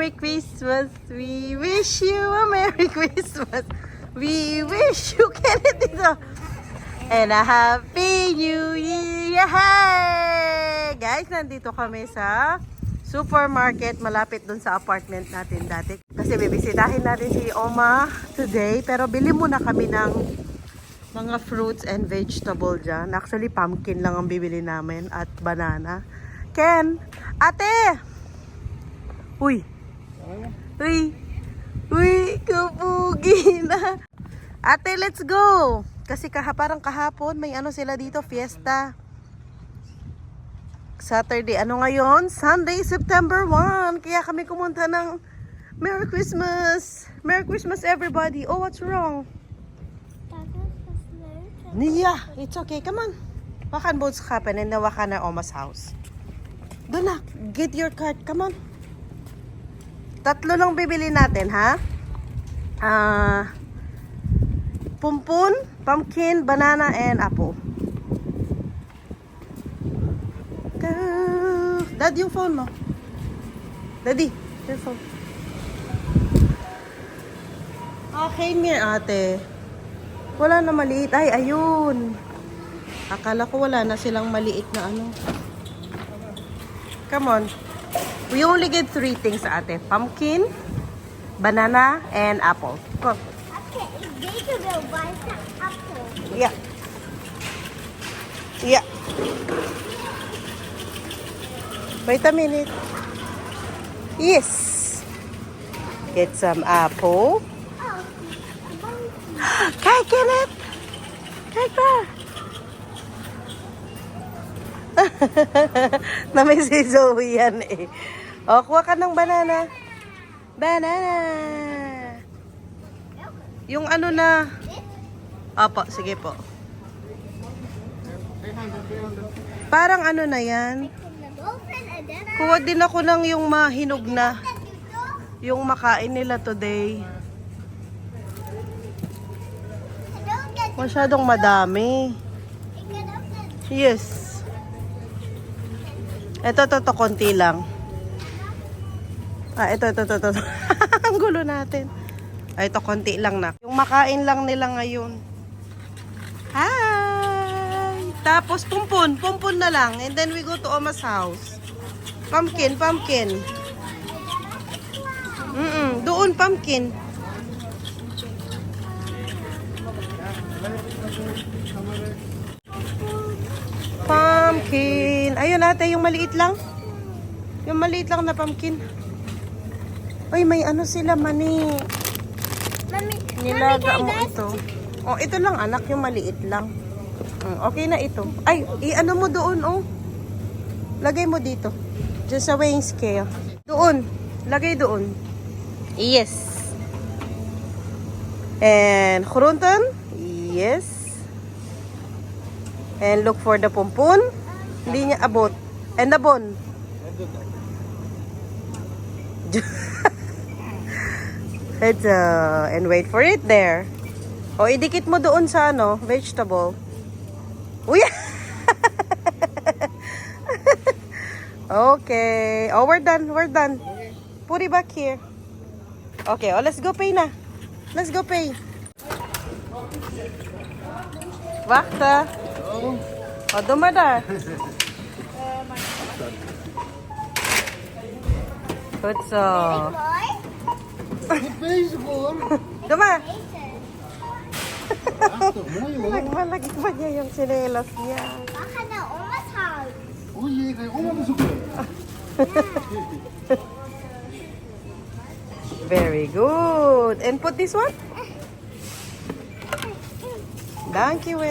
Merry Christmas. We wish you a Merry Christmas. We wish you Kenneth and a Happy New Year. Hey! Guys, nandito kami sa supermarket malapit dun sa apartment natin dati. Kasi bibisitahin natin si Oma today. Pero bili muna kami ng mga fruits and vegetable dyan. Actually, pumpkin lang ang bibili namin at banana. Ken! Ate! Uy! Uy! Uy! Kapugi na! Ate, let's go! Kasi parang kahapon, may ano sila dito, fiesta. Saturday, ano ngayon? Sunday, September 1. Kaya kami kumunta ng Merry Christmas! Merry Christmas, everybody! Oh, what's wrong? Yeah, it's okay. Come on. What can both happen in the Wakana Oma's house? Doon na. Get your card. Come on. Tatlo lang bibili natin, ha? Pumpun, pumpkin, banana, and apple. Go. Dad, yung phone mo. Daddy, your phone. Okay, mir ate. Wala na maliit. Ay, ayun. Akala ko wala na silang maliit na ano. Come on. We only get 3 things, ate. Pumpkin, banana, and apple. Go. Okay, Baker will buy some apple. Yeah. Yeah. Wait a minute. Yes. Get some apple. Kay, Kenneth! Kay pa! Nami si Zoe yan eh. O, kuha ka ng banana. Banana! Yung ano na... Opo, sige po. Parang ano na yan. Kuha din ako ng yung mahinog na. Yung makain nila today. Masyadong madami. Yes. Ito, konti lang. Ito. Ang gulo natin. Ito, konti lang na. Yung makain lang nila ngayon. Hi! Tapos, pumpun na lang. And then we go to Oma's house. Pumpkin. Doon, pumpkin. Pumpkin. Ayun ate, yung maliit lang. Yung maliit lang na pumpkin. Ay, may ano sila, mani. Nilaga mo ito. Oh, ito lang anak, yung maliit lang. Okay na ito. Ay, i-ano mo doon, oh. Lagay mo dito. Just sa weighing scale. Doon. Lagay doon. Yes. And kuruntan. Yes. And look for the pumpun. Hindi niya abot. And the bone. And wait for it there. O, idikit mo doon sa ano, vegetable. Uy! Okay. Oh, we're done. Put it back here. Okay, let's go pay na. Let's go pay. Wakta. O, dumada. Kutso. Duma. Nagmalagay pa niya yung sinelas niya. Baka na Oma's house. Very good. And put this one. Thank you.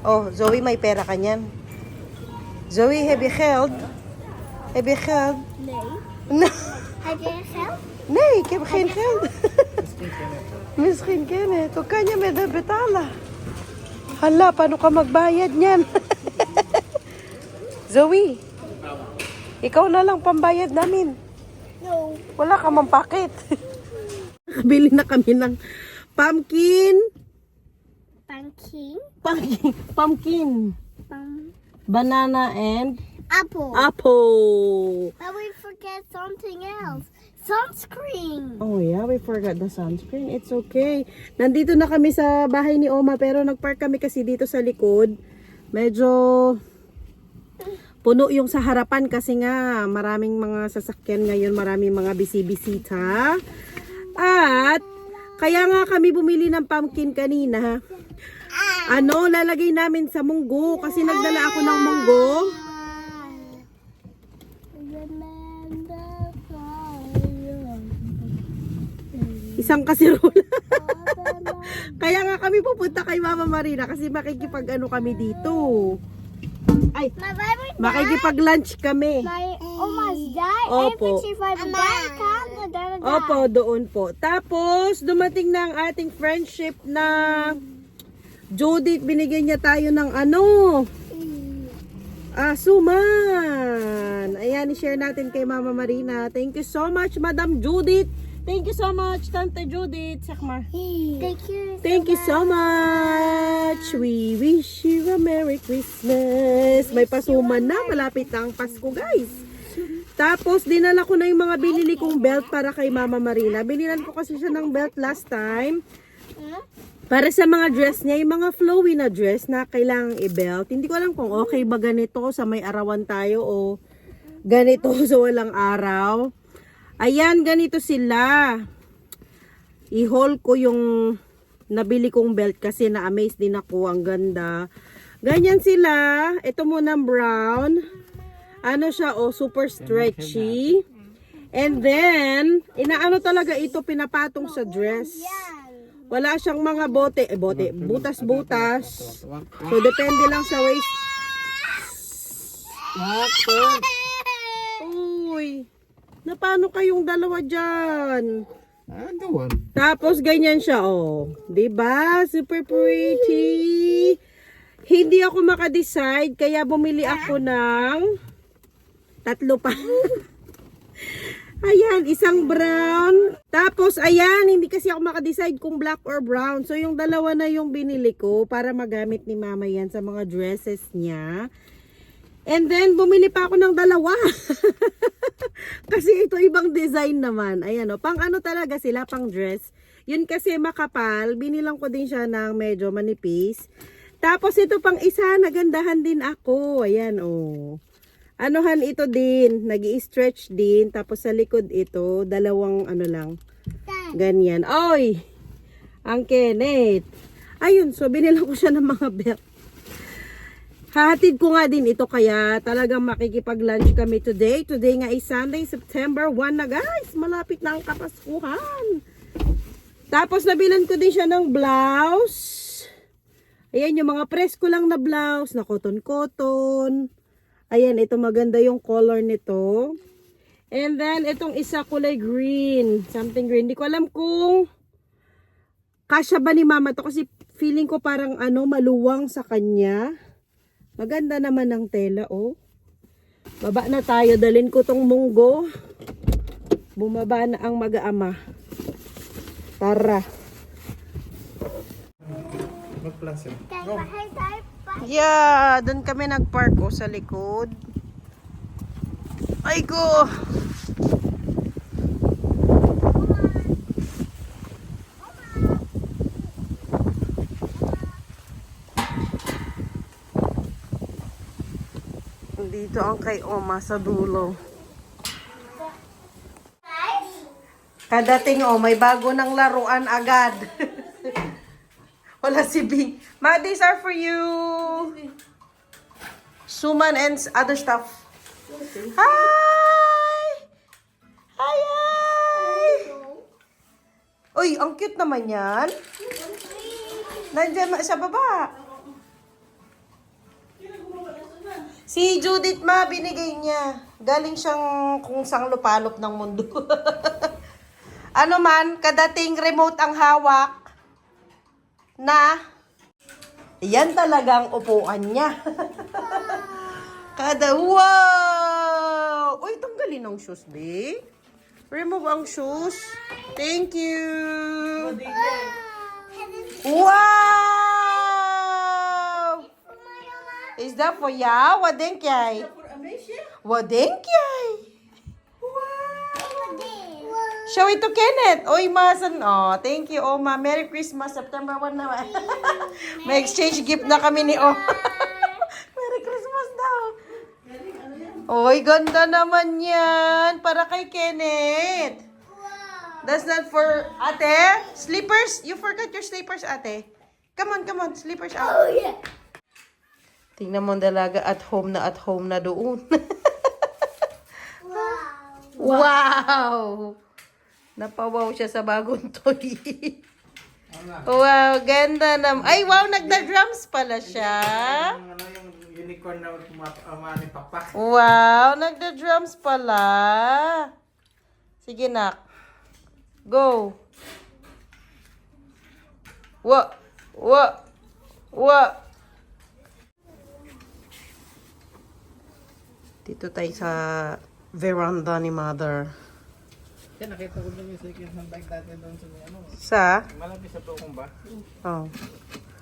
Oh, Zoe, may pera ka niyan. Zoe, heb je geld? Heb je geld? Nee. No. Heb jij geld? Nee, ik heb geen geld. Misschien Kenneth. Hoe kan je met dat betalen? Hala, paano ka magbayad niyan? Zoe, ikaw na lang pambayad namin. No. Wala ka mang pakit. Bili na kami ng pumpkin. Pumpkin. Banana and Apple. apple. But we forget something else. sunscreen. Oh yeah, we forgot the sunscreen. It's okay. Nandito na kami sa bahay ni Oma pero nagpark kami kasi dito sa likod. Medyo puno yung sa harapan kasi nga maraming mga sasakyan ngayon, maraming mga bisibisita. At kaya nga kami bumili ng pumpkin kanina. Lalagay namin sa munggo kasi nagdala ako ng munggo. Isang kasirola. Kaya nga kami pupunta kay Mama Marina kasi kami dito. Ay, makikipag-lunch kami. My almost died. Opo. Opo, doon po. Tapos, dumating na ang ating friendship na Judith. Binigyan niya tayo ng suman. Ayan, i-share natin kay Mama Marina. Thank you so much, Madam Judith. Thank you so much, Tante Judith. Sakma. Thank you so much. We wish you a Merry Christmas. May pasuman na. Malapit na ang Pasko, guys. Tapos, dinala ko na yung mga binili kong belt para kay Mama Marina. Binilan ko kasi siya ng belt last time. Para sa mga dress niya, yung mga flowy na dress na kailangang i-belt. Hindi ko alam kung okay ba ganito sa may arawan tayo o ganito sa walang araw. Ayan, ganito sila. I-haul ko yung nabili kong belt kasi na-amaze din ako. Ang ganda. Ganyan sila. Ito muna brown. Siya, super stretchy. And then, inaano talaga ito, pinapatong sa dress. Wala siyang mga butas-butas. So, depende lang sa waist. Uy. Na paano kayong dalawa dyan? Tapos ganyan siya, oh. 'Di ba? Super pretty. Hindi ako maka-decide kaya bumili ako ng tatlo pa. Ayan, isang brown. Tapos ayan, hindi kasi ako maka-decide kung black or brown. So yung dalawa na yung binili ko para magamit ni Mama yan sa mga dresses niya. And then, bumili pa ako ng dalawa. Kasi ito ibang design naman. Ayan o, pang talaga sila, pang dress. Yun kasi makapal. Binilang ko din siya ng medyo manipis. Tapos ito pang isa, nagandahan din ako. Ayan o. Ito din, nag-i-stretch din. Tapos sa likod ito, dalawang lang. Ganyan. Oy! Ang Kenneth. Ayun, so binilang ko siya ng mga belt. Hahatid ko nga din ito kaya talagang makikipag-lunch kami today. Today nga ay Sunday, September 1 na guys. Malapit na ang Kapaskuhan. Tapos nabilan ko din siya ng blouse. Ayan yung mga presko lang na blouse na cotton-cotton. Ayan, ito maganda yung color nito. And then itong isa kulay green. Something green. Hindi ko alam kung kasya ba ni Mama to kasi feeling ko parang maluwang sa kanya. Maganda naman ang tela, oh. Baba na tayo. Dalhin ko tong munggo. Bumaba na ang mag-aama. Tara. Yeah, doon kami nagpark sa likod. Ay ko. Dito ang kay Oma sa dulo. Kadating may bago ng laruan agad. Wala si Bing. Ma, these are for you. Suman and other stuff. Hi! Hi! Uy, ang cute naman yan. Nandiyan sa baba. Si Judith binigay niya. Galing siyang kung sang lupalop ng mundo. Kadating remote ang hawak na yan talagang upuan niya. Wow! Uy, tanggalin ang shoes, be. Remove ang shoes. Thank you. Wow! Is that for ya? Wadenkyay. Wadenkyay. Wow! Show it to Kenneth. Oy, masan. Oh, thank you, Oma. Merry Christmas. September 1 naman. May exchange gift na kami ni Oma. Merry Christmas daw. Oy, ganda naman yan. Para kay Kenneth. That's not for ate. Slippers? You forgot your slippers, ate. Come on. Slippers out. Oh, yeah. Tingnan mo ang dalaga at home na doon. Wow. Wow! Napawaw siya sa bagong toy. Wow, ganda naman. Ay, wow, nagda-drums pala siya. Yung unicorn na umani pakpak. Wow, nagda-drums pala. Sige, nak. Go. Wa. Dito tayo sa veranda ni Mother. Kaya nakita ko lang yung second hand bike natin doon sa ano. Sa? Malapit sa Tokong ba? Oh.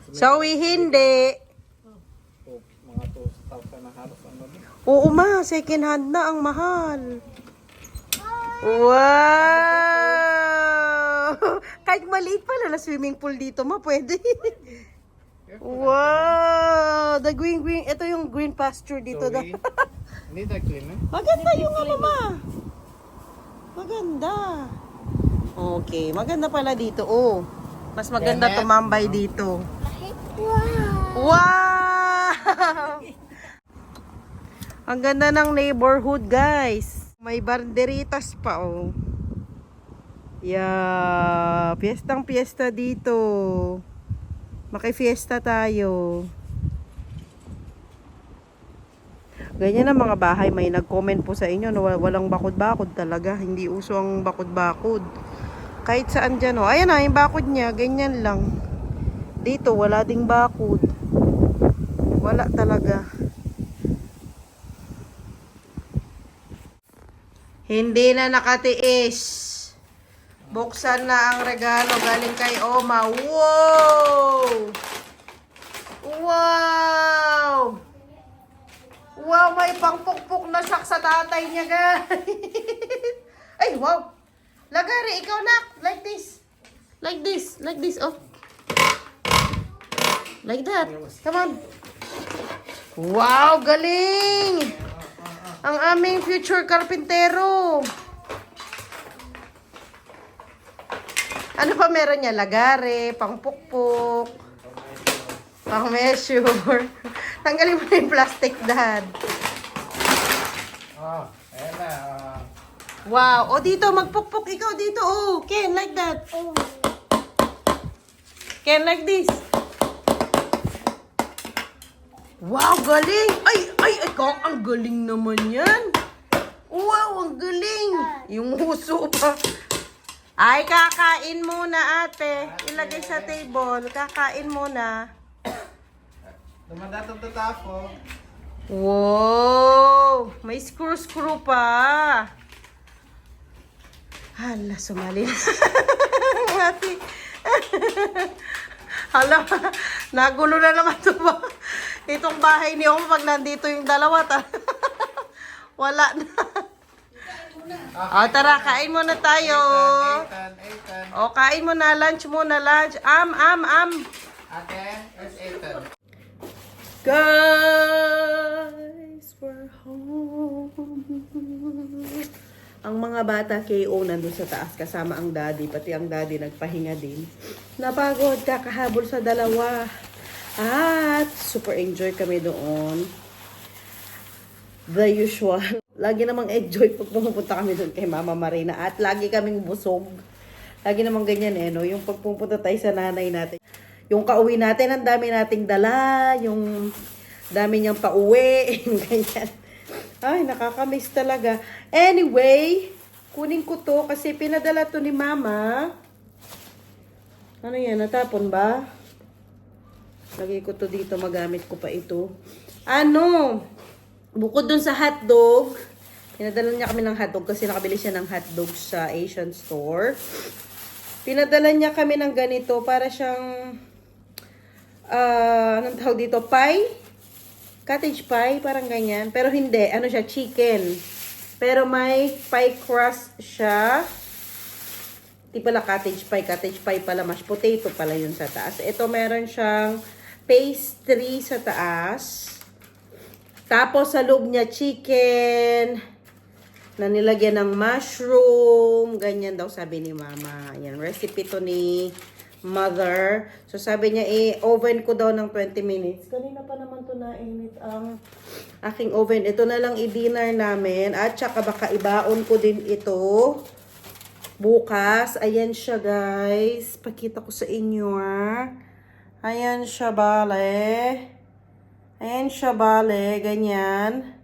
Sawi hindi. O, mga 2,000 na halos ang labi. Oo ma, second hand na ang mahal. Wow! Kahit maliit pala na swimming pool dito ma, pwede. Wow! The green. Ito yung green pasture dito. So, hindi na clean eh. Maganda yung ano ma. Maganda. Okay, maganda pala dito. Oh. Mas maganda Kenneth. tumambay dito. Wow. Wow! Ang ganda ng neighborhood, guys. May banderitas pa, oh. Yeah, piyestang-piyesta dito. Makifiesta tayo. Ganyan ang mga bahay. May nag-comment po sa inyo na walang bakod-bakod talaga. Hindi uso ang bakod-bakod. Kahit saan dyan, oh. Ayan na, yung bakod niya. Ganyan lang. Dito, wala ding bakod. Wala talaga. Hindi na nakatiis. Buksan na ang regalo galing kay Oma. Wow! Wow! Wow, may pangpukpuk na sak sa tatay niya, guys. Ay, wow! Lagari, ikaw na. Like this. Like this, oh. Like that. Come on. Wow, galing! Ang aming future karpintero. Ano pa meron niya? Lagare, pangpukpuk, pang measure. Tanggalin mo na yung plastic, Dad. Oh, ayan na. Wow. O dito, magpukpuk ikaw dito. Oh, Ken, like that. Ken, like this. Wow, galing. Ay, ikaw, ang galing naman yan. Wow, ang galing. Yung huso pa. Ay, kakain muna, ate. Ilagay sa table. Kakain muna. Dumadatang tatapos. Wow! May screw pa. Hala, sumali na. Ate. Hala, nagulo na naman ito ba? Itong bahay ni Oma pag nandito yung dalawa. Wala na. O, tara, kain muna tayo. Ethan. O, kain muna. Lunch muna, lunch. Am. Ate, where's Ethan? Guys, we're home. Ang mga bata KO nandun sa taas kasama ang daddy. Pati ang daddy nagpahinga din. Napagod, kakahabol sa dalawa. At super enjoy kami doon. The usual. Lagi namang enjoy pag pumunta kami doon kay Mama Marina. At lagi kaming busog. Lagi namang ganyan eh, no? Yung pagpupunta tayo sa nanay natin. Yung kauwi natin, ang dami nating dala. Yung dami niyang pauwi. Ganyan. Ay, nakakamiss talaga. Anyway, kunin ko to kasi pinadala to ni Mama. Ano yan? Natapon ba? Lagay ko to dito. Magamit ko pa ito. Ano? Bukod dun sa hotdog, pinadala niya kami ng hotdog kasi nakabili siya ng hotdog sa Asian store. Pinadala niya kami ng ganito para siyang, anong tawag dito? Pie? Cottage pie? Parang ganyan. Pero hindi. Ano siya? Chicken. Pero may pie crust siya. Di pala cottage pie. Cottage pie pala, mashed potato pala yun sa taas. Ito meron siyang pastry sa taas. Tapos sa loob niya chicken na nilagyan ng mushroom. Ganyan daw sabi ni mama. Yan, recipe to ni mother. So sabi niya, oven ko daw ng 20 minutes. Kanina pa naman to nainit ang aking oven. Ito na lang i-dinner namin. At saka baka ibaon ko din ito bukas. Ayan siya guys. Pakita ko sa inyo Ayan siya bale. Ayan siya bale. Ganyan.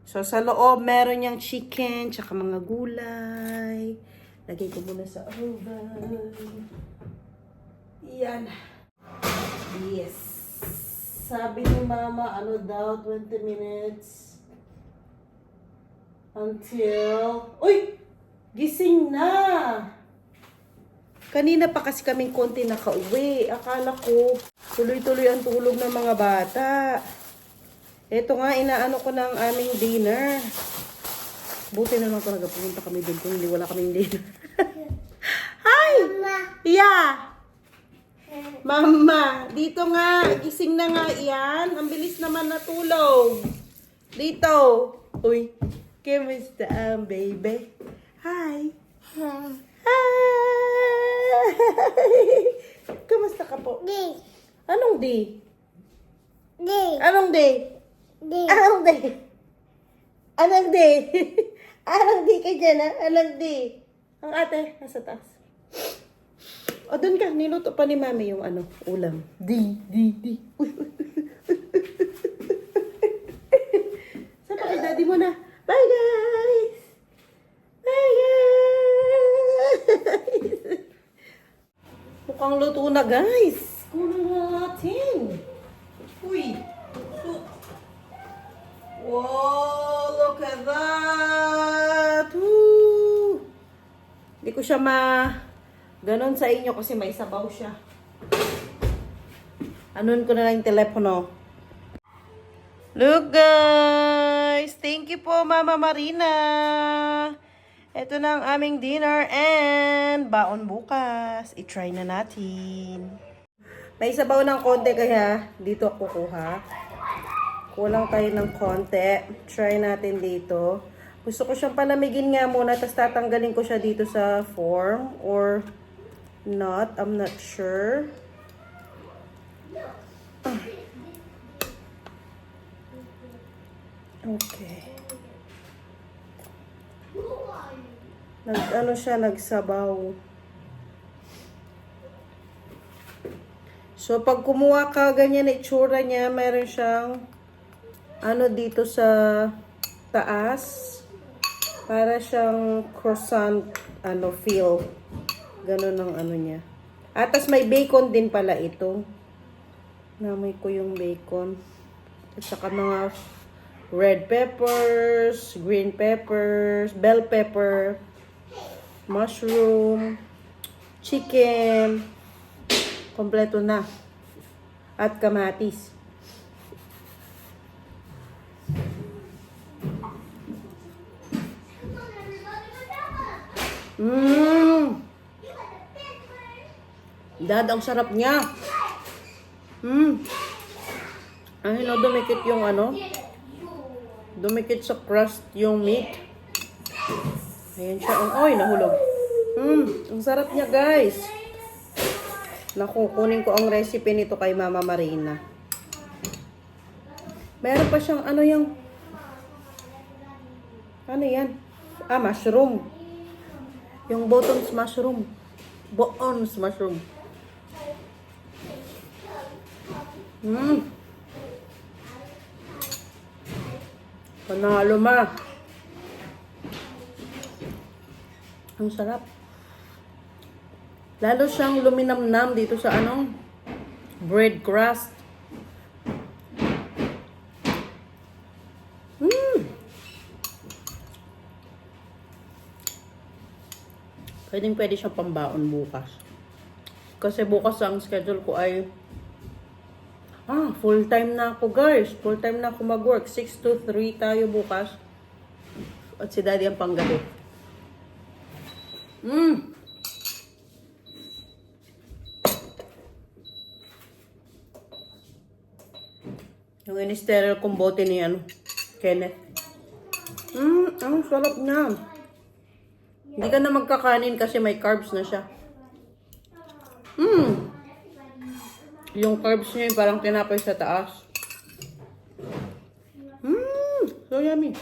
So sa loob meron niyang chicken. Tsaka mga gulay. Lagay ko muna sa oven. Yan. Yes. Sabi ni mama, ano daw, 20 minutes. Until... Uy! Gising na! Kanina pa kasi kaming konti nakauwi. Akala ko, tuloy-tuloy ang tulog ng mga bata. Ito nga, inaano ko ng aming dinner. Buti na lang talaga pumunta kami doon kung hindi wala kaming dinner. Hi! Yeah! Mama, dito nga. Gising na nga yan. Ang bilis naman natulog. Dito. Uy, kamusta ang baby? Hi. Hi. Kamusta ka po? Di. Anong di? Di. Anong di? Di. Anong di? Anong di? Anong di ka dyan, ha? Anong di? Ang ate, nasa taas. O, doon ka. Niluto pa ni mami yung ulam. Di. Uy. Saan pa kay daddy mo na? Bye, guys! Bye, guys! Mukhang luto na, guys. Kunin na natin. Uy. Wow, look at that. Woo. Hindi ko siya ganon sa inyo kasi may sabaw siya. Anuin ko na lang yung telepono. Look guys! Thank you po Mama Marina. Ito na ang aming dinner and baon bukas. I-try na natin. May sabaw ng konti kaya dito ako kuha. Kulang tayo ng konti. Try natin dito. Gusto ko siyang palamigin nga muna tapos tatanggalin ko siya dito sa form or not. I'm not sure. Okay. Nagsabaw. So, pag kumuha ka, ganyan na itsura niya, meron siyang dito sa taas. Para siyang croissant, feel. Ganon ang niya. At tas may bacon din pala ito. Namoy ko yung bacon. At saka mga red peppers, green peppers, bell pepper, mushroom, chicken, kompleto na. At kamatis. Dad, ang sarap niya. Dumikit yung dumikit sa crust yung meat. Ayan siya. Oy, nahulog. Ang sarap niya, guys. Naku, kunin ko ang recipe nito kay Mama Marina. Meron pa siyang yung yan? Mushroom. Yung bottoms mushroom. Bones mushroom. Panalo ma. Ang sarap. Lalo siyang luminamnam dito sa bread crust. Pwede siyang pambaon bukas. Kasi bukas ang schedule ko ay full time na ako guys. Full time na ako mag-work. 6 to 3 tayo bukas. At si daddy ang panggabi. Yung in-sterile kong bote ni Kenneth. Ang sarap na. Hindi ka na magkakanin kasi may carbs na siya. Yung carbs niya yung parang tinapay sa taas. So yummy.